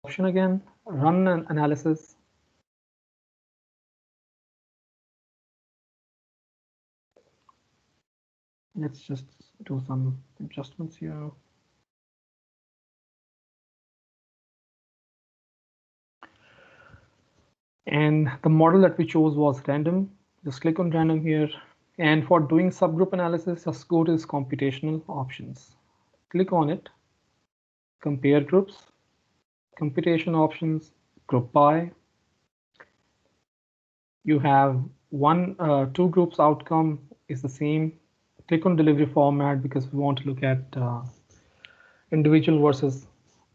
option again, run an analysis. Let's just do some adjustments here. And the model that we chose was random. Just click on random here. And for doing subgroup analysis, just go to this computational options. Click on it, compare groups, computation options, group by. You have two groups outcome is the same. Click on delivery format because we want to look at individual versus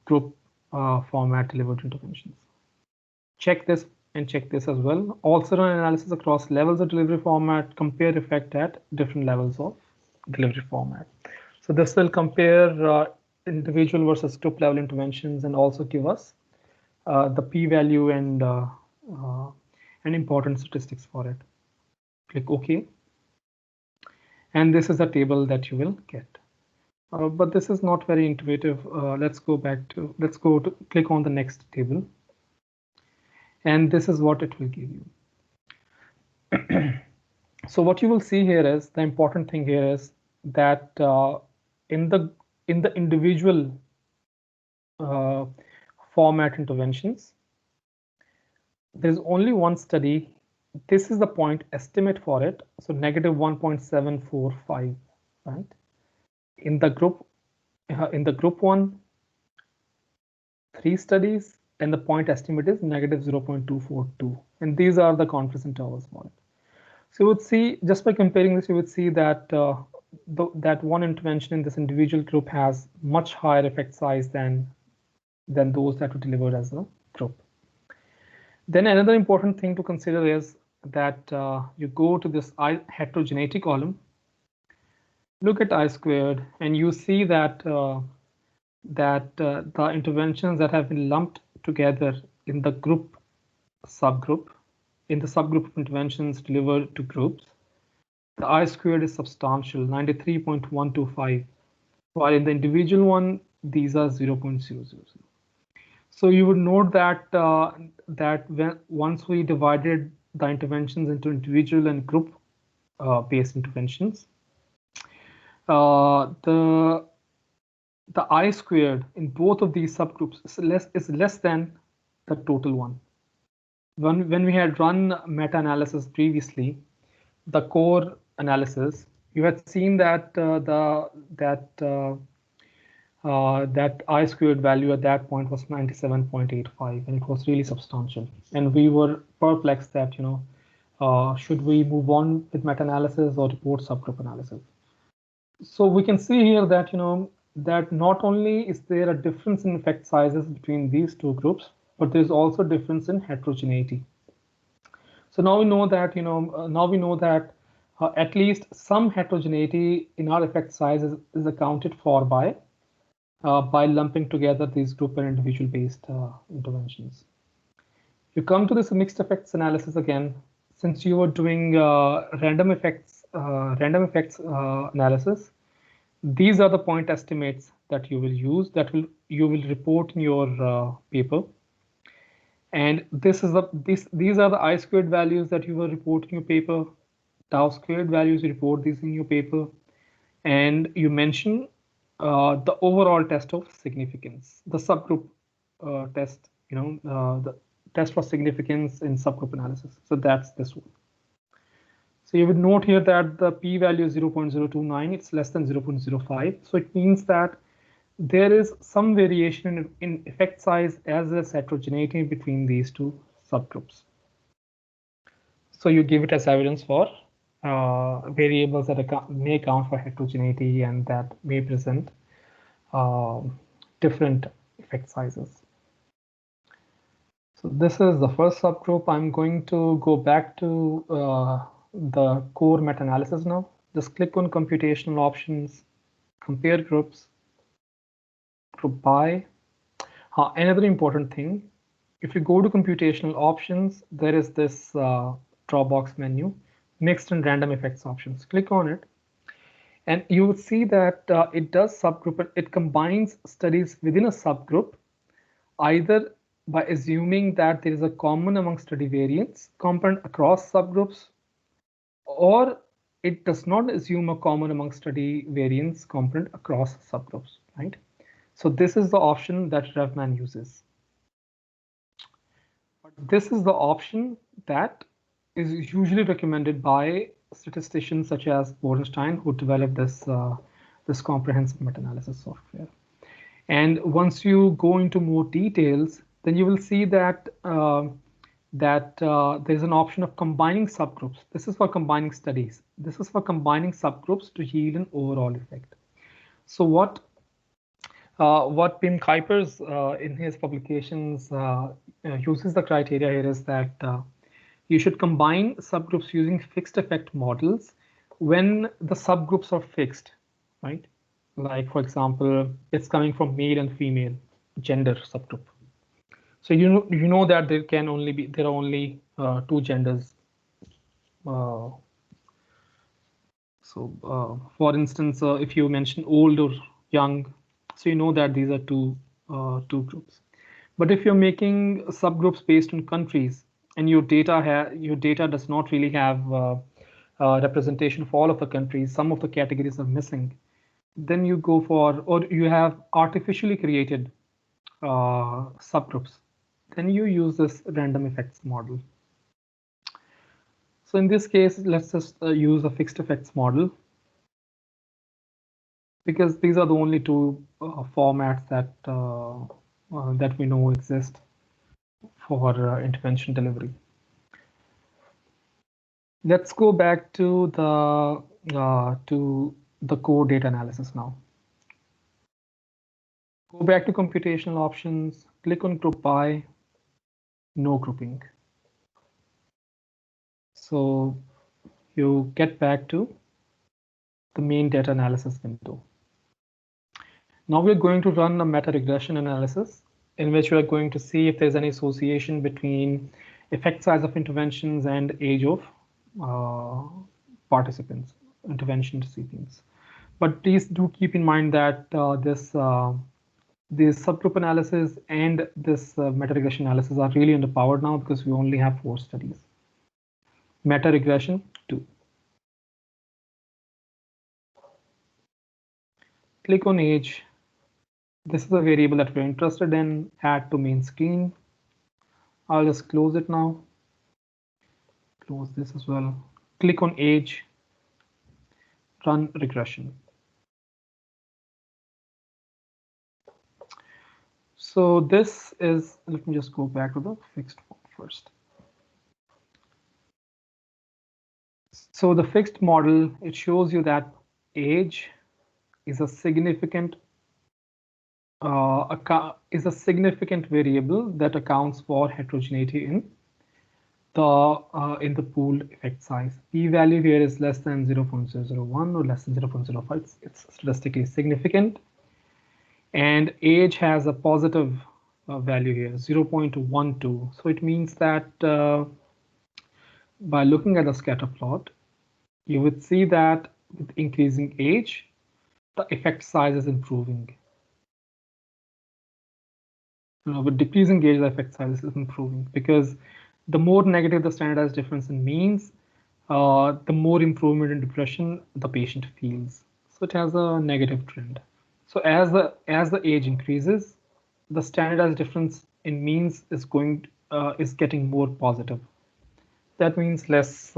group format delivered interventions. Check this and check this as well. Also run analysis across levels of delivery format, compare effect at different levels of delivery format. So this will compare individual versus group level interventions and also give us the p-value and important statistics for it. Click OK. And this is a table that you will get. But this is not very intuitive. Let's go to click on the next table. And this is what it will give you. So what you will see here is the important thing here is that in the individual format interventions, there's only one study. This is the point estimate for it. So negative 1.745, right? In the group 1, 3 studies, and the point estimate is negative 0.242. And these are the confidence intervals for it. So you would see, just by comparing this, you would see that that one intervention in this individual group has much higher effect size than those that were delivered as a group. Then another important thing to consider is that you go to this heterogeneity column, look at I-squared, and you see that the interventions that have been lumped together in the group subgroup, in the subgroup of interventions delivered to groups, the I-squared is substantial, 93.125, while in the individual one, these are 0.000. So you would note that once we divided the interventions into individual and group based interventions, the I-squared in both of these subgroups is less than the total one. When we had run meta-analysis previously, the core analysis, you had seen that that I-squared value at that point was 97.85, and it was really substantial. And we were perplexed that, should we move on with meta-analysis or report subgroup analysis? So we can see here that, that not only is there a difference in effect sizes between these two groups, but there's also a difference in heterogeneity. So now we know that, at least some heterogeneity in our effect sizes is accounted for by lumping together these group and individual based interventions. You come to this mixed effects analysis again. Since you were doing random effects analysis, these are the point estimates that you will use, you will report in your paper. And these are the I-squared values that you will report in your paper. Tau squared values, you report these in your paper. And you mention the overall test of significance, the subgroup test, the test for significance in subgroup analysis. So that's this one. So you would note here that the p-value is 0.029, it's less than 0.05. So it means that there is some variation in effect size as well as heterogeneity between these two subgroups. So you give it as evidence for variables that may account for heterogeneity and that may present different effect sizes. So this is the first subgroup. I'm going to go back to the core meta-analysis now. Just click on computational options, compare groups, group by. Another important thing, if you go to computational options, there is this drop box menu, mixed and random effects options. Click on it, and you will see that it does subgroup. It combines studies within a subgroup, either by assuming that there is a common among study variance component across subgroups, or it does not assume a common among study variance component across subgroups, right? So this is the option that Revman uses. This is the option that is usually recommended by statisticians such as Borenstein, who developed this comprehensive meta-analysis software. And once you go into more details, then you will see that there's an option of combining subgroups. This is for combining studies. This is for combining subgroups to yield an overall effect. So what Pim Kuipers in his publications uses the criteria here is that you should combine subgroups using fixed effect models when the subgroups are fixed, right? Like, for example, it's coming from male and female gender subgroup. So you know that there are only two genders. For instance, if you mention old or young, so you know that these are two groups. But if you're making subgroups based on countries and your data does not really have representation of all of the countries, some of the categories are missing, then you go for, or you have artificially created subgroups, then you use this random effects model. So in this case, let's just use a fixed effects model, because these are the only two formats that we know exist for intervention delivery. Let's go back to the core data analysis now. Go back to computational options, click on group by, no grouping. So you get back to the main data analysis window. Now we're going to run a meta regression analysis in which we are going to see if there's any association between effect size of interventions and age of participants, intervention recipients. But please do keep in mind that this subgroup analysis and this meta regression analysis are really underpowered now because we only have 4 studies. Meta regression 2. Click on age. This is a variable that we're interested in. Add to main screen. I'll just close it now. Close this as well. Click on age. Run regression. So this is, let me just go back to the fixed form first. So the fixed model, it shows you that age is a significant variable that accounts for heterogeneity in the pooled effect size. P-value here is less than 0.001 or less than 0.05. It's statistically significant. And age has a positive value here, 0.12. So it means that by looking at the scatter plot, you would see that with increasing age, the effect size is improving. With decreasing age, the effect size is improving, because the more negative the standardized difference in means, the more improvement in depression the patient feels. So it has a negative trend. So as the age increases, the standardized difference in means is getting more positive. That means less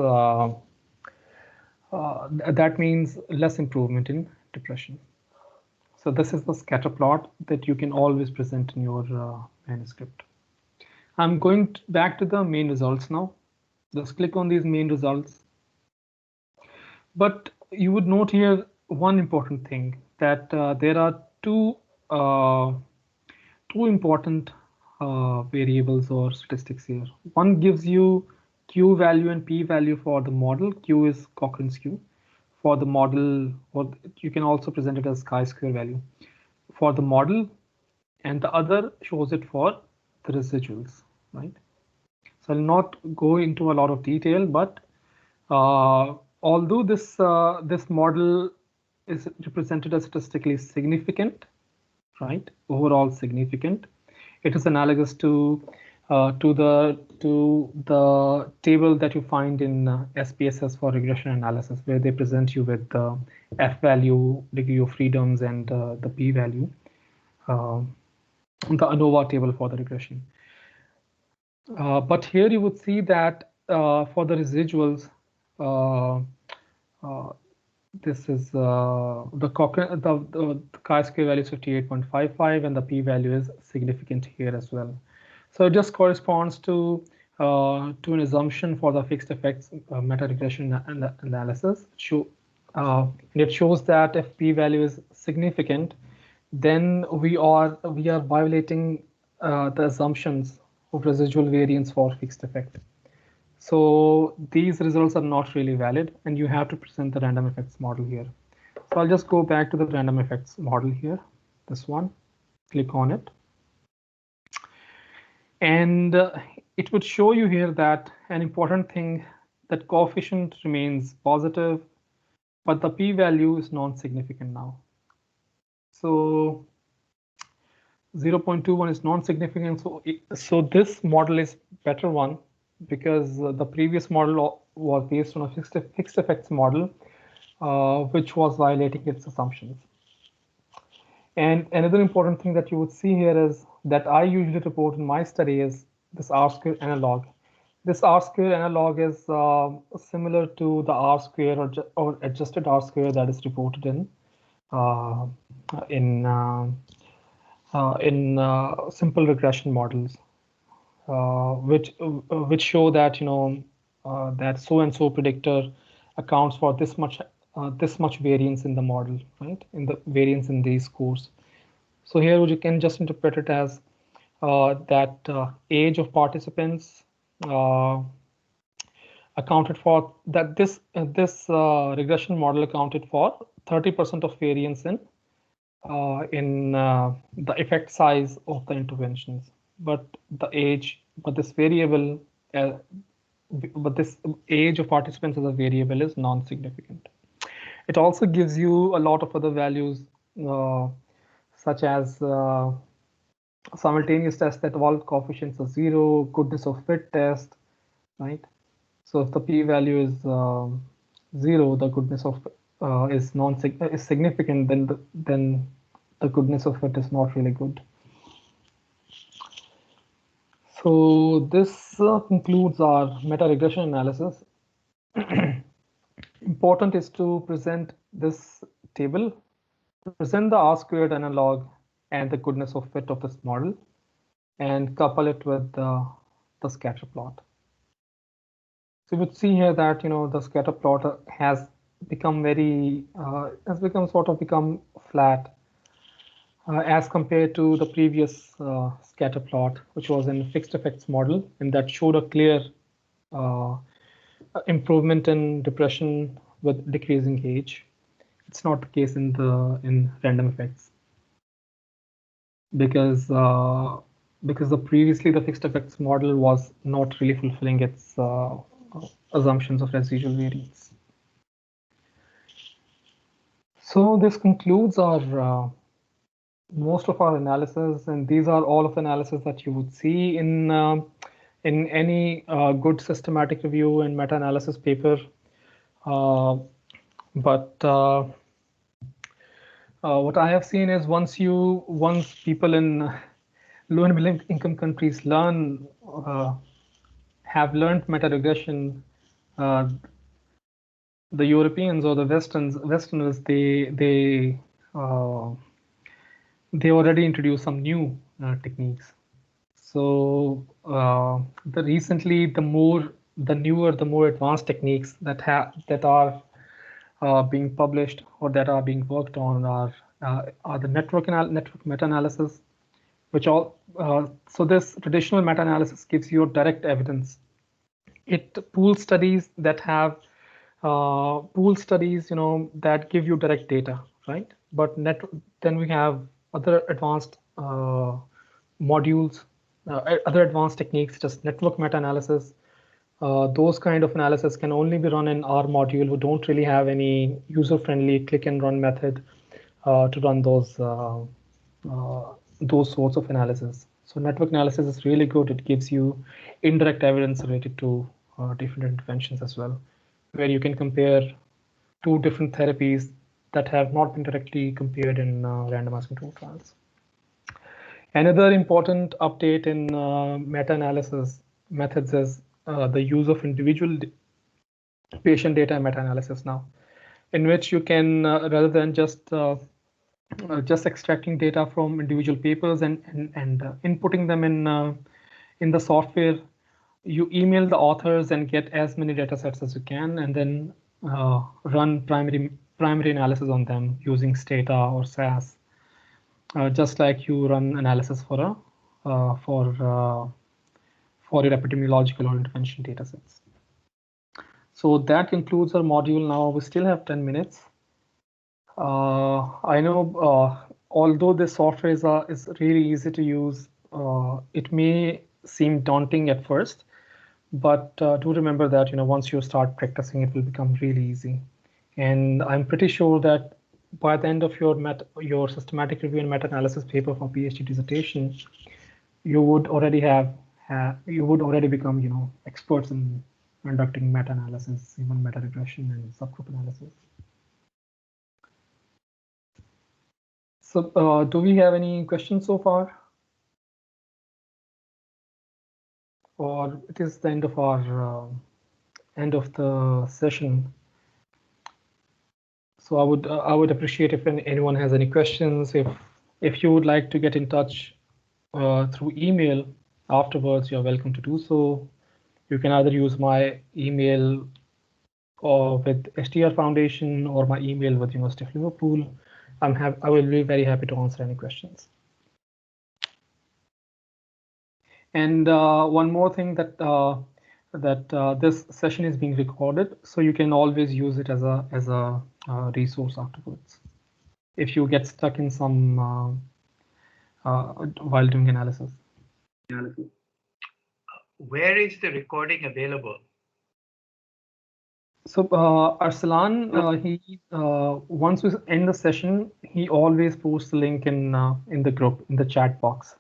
improvement in depression. So this is the scatter plot that you can always present in your manuscript. I'm going back to the main results now. Just click on these main results. But you would note here one important thing, that there are two important variables or statistics here. One gives you Q value and P value for the model. Q is Cochrane's Q for the model, or you can also present it as chi-square value for the model, and the other shows it for the residuals, right? So I'll not go into a lot of detail, but although this model is represented as statistically significant, right, overall significant, It is analogous to the table that you find in SPSS for regression analysis, where they present you with the F value, degree of freedoms, and the P value, the ANOVA table for the regression. But here you would see that for the residuals, this is the chi-square value is 58.55, and the p-value is significant here as well. So it just corresponds to an assumption for the fixed effects meta-regression analysis. And it shows that if p-value is significant, then we are violating the assumptions of residual variance for fixed effect. So these results are not really valid, and you have to present the random effects model here. So I'll just go back to the random effects model here, this one, click on it. And it would show you here that an important thing, that coefficient remains positive, but the p-value is non-significant now. So 0.21 is non-significant. So this model is better one, because the previous model was based on a fixed effects model, which was violating its assumptions. And another important thing that you would see here is that I usually report in my study is this R-square analog. This R-square analog is similar to the R-square or adjusted R-square that is reported in simple regression models. Which show that that so and so predictor accounts for this much variance in the model, right? In the variance in these scores. So here you can just interpret it as that age of participants accounted for, that this regression model accounted for 30% of variance in the effect size of the interventions. But this variable, but this age of participants as a variable is non-significant. It also gives you a lot of other values, such as simultaneous test that all coefficients are 0, goodness of fit test, right? So if the p-value is 0, the goodness of is significant, then the goodness of fit is not really good. So this concludes our meta-regression analysis. Important is to present this table, present the R-squared analog and the goodness of fit of this model, and couple it with the scatter plot. So you would see here that the scatter plot has become flat as compared to the previous scatter plot, which was in fixed effects model, and that showed a clear improvement in depression with decreasing age. It's not the case in random effects, because previously the fixed effects model was not really fulfilling its assumptions of residual variance. So this concludes our most of our analysis, and these are all of the analysis that you would see in any good systematic review and meta-analysis paper. But what I have seen is once people in low and middle income countries have learned meta-regression, the Europeans or the Westerners, they already introduced some new techniques. So the newer, the more advanced techniques that are being published or that are being worked on are the network meta-analysis, which so this traditional meta-analysis gives you direct evidence. It pools studies that have that give you direct data, right? But then we have other advanced modules, other advanced techniques, just network meta-analysis. Those kind of analysis can only be run in our module. We don't really have any user-friendly click and run method to run those sorts of analysis. So So network analysis is really good. It gives you indirect evidence related to different interventions as well, where you can compare two different therapies that have not been directly compared in randomized controlled trials. Another important update in meta-analysis methods is the use of individual patient data meta-analysis now, in which you can, rather than just extracting data from individual papers and inputting them in the software, you email the authors and get as many data sets as you can, and then run primary analysis on them using Stata or SAS, just like you run analysis for your epidemiological or intervention data sets. So that concludes our module. Now we still have 10 minutes. I know, although this software is really easy to use, it may seem daunting at first, but do remember that once you start practicing, it will become really easy. And I'm pretty sure that by the end of your systematic review and meta-analysis paper for PhD dissertation, you would already become experts in conducting meta-analysis, even meta-regression and subgroup analysis. So do we have any questions so far? Or it is the end of our end of the session. So I would appreciate if anyone has any questions. If you would like to get in touch through email afterwards, you're welcome to do so. You can either use my email or with STR Foundation or my email with University of Liverpool. I will be very happy to answer any questions. And one more thing, that this session is being recorded, so you can always use it as a resource afterwards if you get stuck in some while doing analysis. Where is the recording available? So Arsalan, he once we end the session, he always posts the link in the group, in the chat box.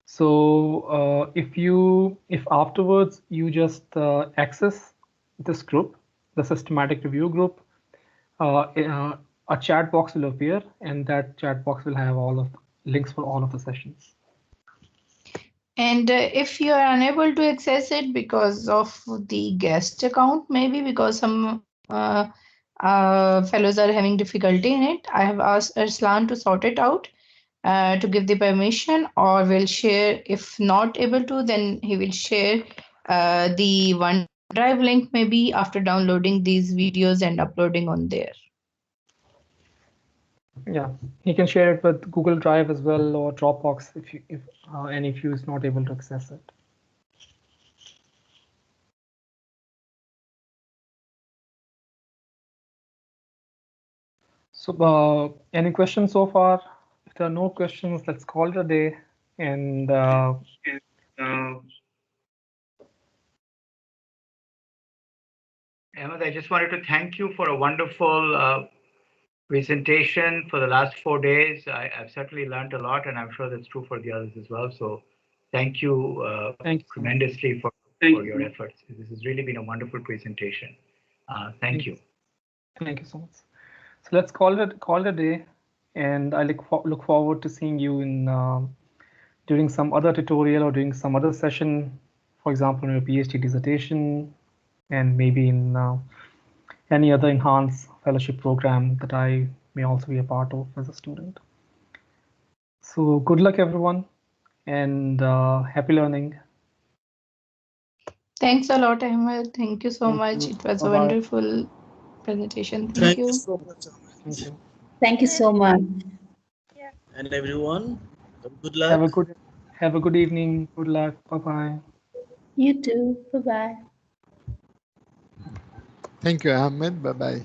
So if afterwards you just access this group, the systematic review group, a chat box will appear, and that chat box will have all of the links for all of the sessions. And if you are unable to access it because of the guest account, maybe because some fellows are having difficulty in it, I have asked Arslan to sort it out, to give the permission, or will share. If not able to, then he will share the OneDrive link maybe after downloading these videos and uploading on there. Yeah, he can share it with Google Drive as well, or Dropbox if you is not able to access it. So any questions so far? If there are no questions, let's call it a day. And Ahmed, I just wanted to thank you for a wonderful presentation for the last 4 days. I've certainly learned a lot, and I'm sure that's true for the others as well. So thank you tremendously for your efforts. This has really been a wonderful presentation. Thank you. Thank you so much. So let's call it a day, and I look forward to seeing you in during some other tutorial or during some other session, for example, in your PhD dissertation, and maybe in any other enhanced fellowship program that I may also be a part of as a student. So good luck, everyone, and happy learning. Thanks a lot, Ahmed. Thank you so much. It was a wonderful presentation. Thank you so much. Thank you. Thank you so much. And everyone, good luck. Have a good evening. Good luck. Bye-bye. You too. Bye-bye. Thank you, Ahmed. Bye-bye.